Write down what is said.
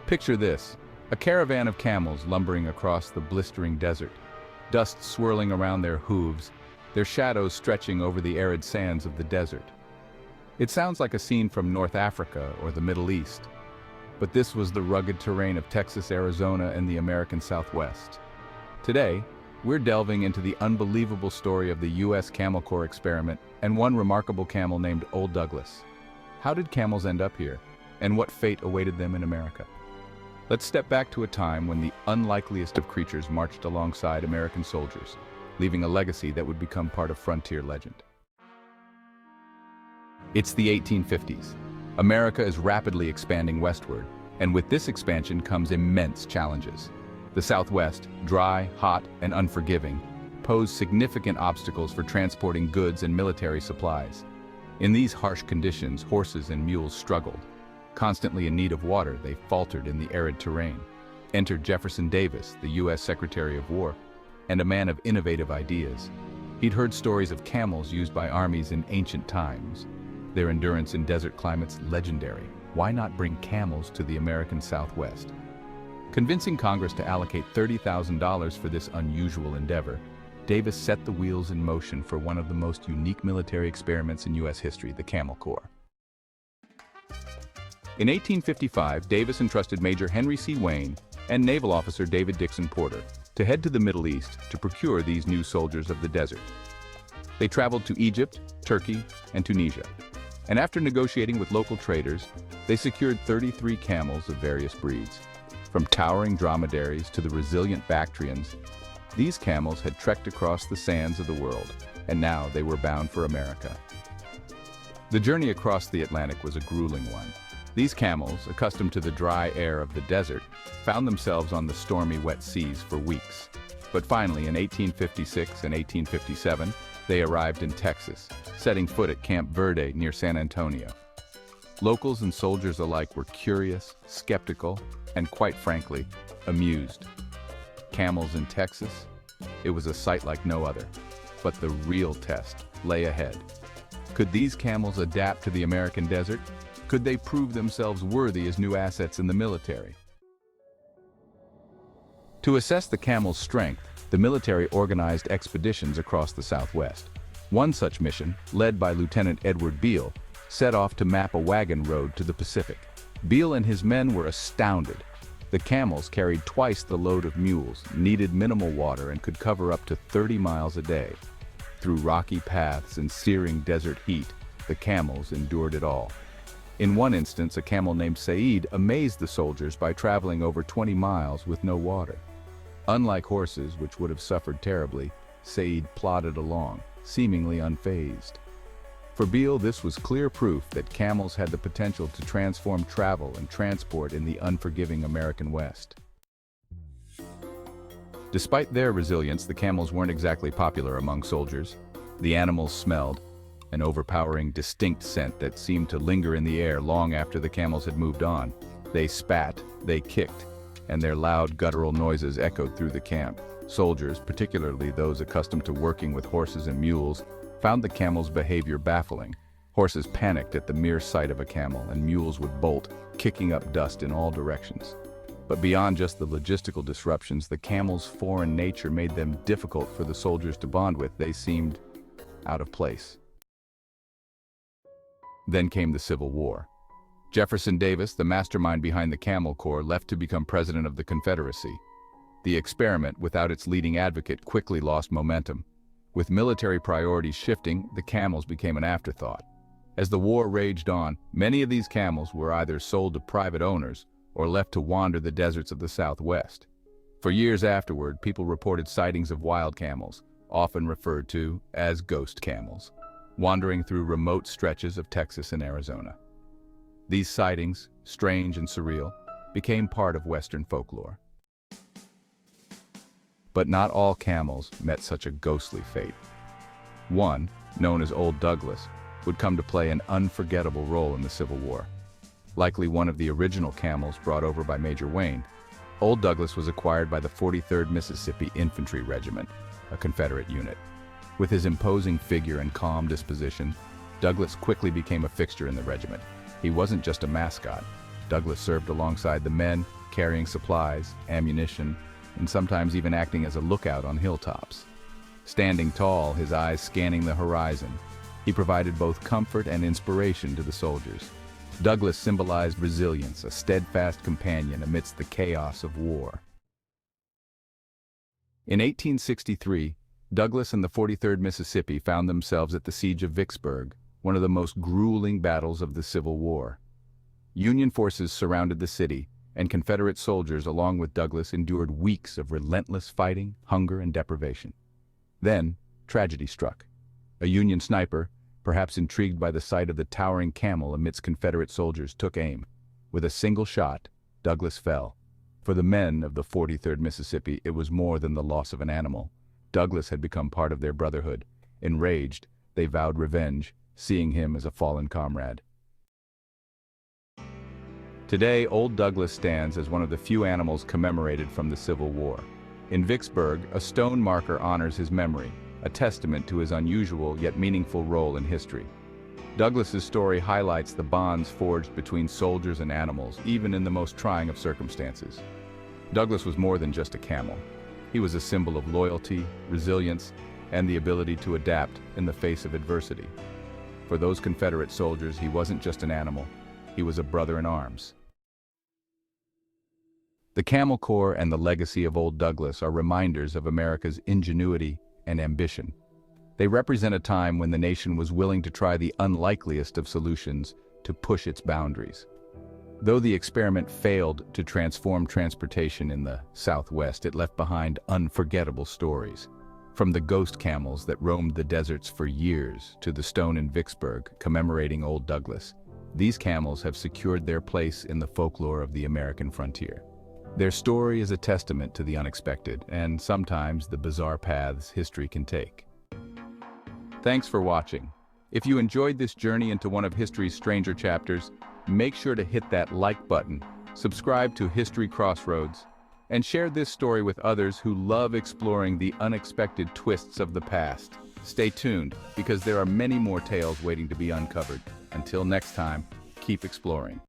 Picture this, a caravan of camels lumbering across the blistering desert, dust swirling around their hooves, their shadows stretching over the arid sands of the desert. It sounds like a scene from North Africa or the Middle East, but this was the rugged terrain of Texas, Arizona, and the American Southwest. Today, we're delving into the unbelievable story of the U.S. Camel Corps Experiment and one remarkable camel named Old Douglas. How did camels end up here, and what fate awaited them in America? Let's step back to a time when the unlikeliest of creatures marched alongside American soldiers, leaving a legacy that would become part of frontier legend. It's the 1850s. America is rapidly expanding westward, and with this expansion comes immense challenges. The Southwest, dry, hot, and unforgiving, posed significant obstacles for transporting goods and military supplies. In these harsh conditions, horses and mules struggled. Constantly in need of water, they faltered in the arid terrain. Enter Jefferson Davis, the U.S. Secretary of War, and a man of innovative ideas. He'd heard stories of camels used by armies in ancient times. Their endurance in desert climates legendary. Why not bring camels to the American Southwest? Convincing Congress to allocate $30,000 for this unusual endeavor, Davis set the wheels in motion for one of the most unique military experiments in U.S. history, the Camel Corps. In 1855, Davis entrusted Major Henry C. Wayne and naval officer David Dixon Porter to head to the Middle East to procure these new soldiers of the desert. They traveled to Egypt, Turkey, and Tunisia, and after negotiating with local traders, they secured 33 camels of various breeds. From towering dromedaries to the resilient Bactrians, these camels had trekked across the sands of the world, and now they were bound for America. The journey across the Atlantic was a grueling one. These camels, accustomed to the dry air of the desert, found themselves on the stormy, wet seas for weeks. But finally, in 1856 and 1857, they arrived in Texas, setting foot at Camp Verde near San Antonio. Locals and soldiers alike were curious, skeptical, and quite frankly, amused. Camels in Texas? It was a sight like no other. But the real test lay ahead. Could these camels adapt to the American desert? Could they prove themselves worthy as new assets in the military? To assess the camel's strength, the military organized expeditions across the Southwest. One such mission, led by Lieutenant Edward Beale, set off to map a wagon road to the Pacific. Beale and his men were astounded. The camels carried twice the load of mules, needed minimal water, and could cover up to 30 miles a day. Through rocky paths and searing desert heat, the camels endured it all. In one instance, a camel named Said amazed the soldiers by traveling over 20 miles with no water. Unlike horses, which would have suffered terribly, Said plodded along, seemingly unfazed. For Beale, this was clear proof that camels had the potential to transform travel and transport in the unforgiving American West. Despite their resilience, the camels weren't exactly popular among soldiers. The animals smelled, an overpowering, distinct scent that seemed to linger in the air long after the camels had moved on. They spat, they kicked, and their loud guttural noises echoed through the camp. Soldiers, particularly those accustomed to working with horses and mules, found the camel's behavior baffling. Horses panicked at the mere sight of a camel, and mules would bolt, kicking up dust in all directions. But beyond just the logistical disruptions, the camel's foreign nature made them difficult for the soldiers to bond with. They seemed out of place. Then came the Civil War. Jefferson Davis, the mastermind behind the Camel Corps, left to become president of the Confederacy. The experiment, without its leading advocate, quickly lost momentum. With military priorities shifting, the camels became an afterthought. As the war raged on, many of these camels were either sold to private owners or left to wander the deserts of the Southwest. For years afterward, people reported sightings of wild camels, often referred to as ghost camels, wandering through remote stretches of Texas and Arizona. These sightings, strange and surreal, became part of Western folklore. But not all camels met such a ghostly fate. One, known as Old Douglas, would come to play an unforgettable role in the Civil War. Likely one of the original camels brought over by Major Wayne, Old Douglas was acquired by the 43rd Mississippi Infantry Regiment, a Confederate unit. With his imposing figure and calm disposition, Douglas quickly became a fixture in the regiment. He wasn't just a mascot. Douglas served alongside the men, carrying supplies, ammunition, and sometimes even acting as a lookout on hilltops. Standing tall, his eyes scanning the horizon, he provided both comfort and inspiration to the soldiers. Douglas symbolized resilience, a steadfast companion amidst the chaos of war. In 1863, Douglas and the 43rd Mississippi found themselves at the Siege of Vicksburg, one of the most grueling battles of the Civil War. Union forces surrounded the city, and Confederate soldiers, along with Douglas, endured weeks of relentless fighting, hunger, and deprivation. Then, tragedy struck. A Union sniper, perhaps intrigued by the sight of the towering camel amidst Confederate soldiers, took aim. With a single shot, Douglas fell. For the men of the 43rd Mississippi, it was more than the loss of an animal. Douglas had become part of their brotherhood. Enraged, they vowed revenge, seeing him as a fallen comrade. Today, Old Douglas stands as one of the few animals commemorated from the Civil War. In Vicksburg, a stone marker honors his memory, a testament to his unusual yet meaningful role in history. Douglas's story highlights the bonds forged between soldiers and animals, even in the most trying of circumstances. Douglas was more than just a camel. He was a symbol of loyalty, resilience, and the ability to adapt in the face of adversity. For those Confederate soldiers, he wasn't just an animal, he was a brother in arms. The Camel Corps and the legacy of Old Douglas are reminders of America's ingenuity and ambition. They represent a time when the nation was willing to try the unlikeliest of solutions to push its boundaries. Though the experiment failed to transform transportation in the Southwest, it left behind unforgettable stories. From the ghost camels that roamed the deserts for years to the stone in Vicksburg commemorating Old Douglas, these camels have secured their place in the folklore of the American frontier. Their story is a testament to the unexpected and sometimes the bizarre paths history can take. Thanks for watching. If you enjoyed this journey into one of history's stranger chapters, make sure to hit that like button, subscribe to History Crossroads, and share this story with others who love exploring the unexpected twists of the past. Stay tuned, because there are many more tales waiting to be uncovered. Until next time, keep exploring.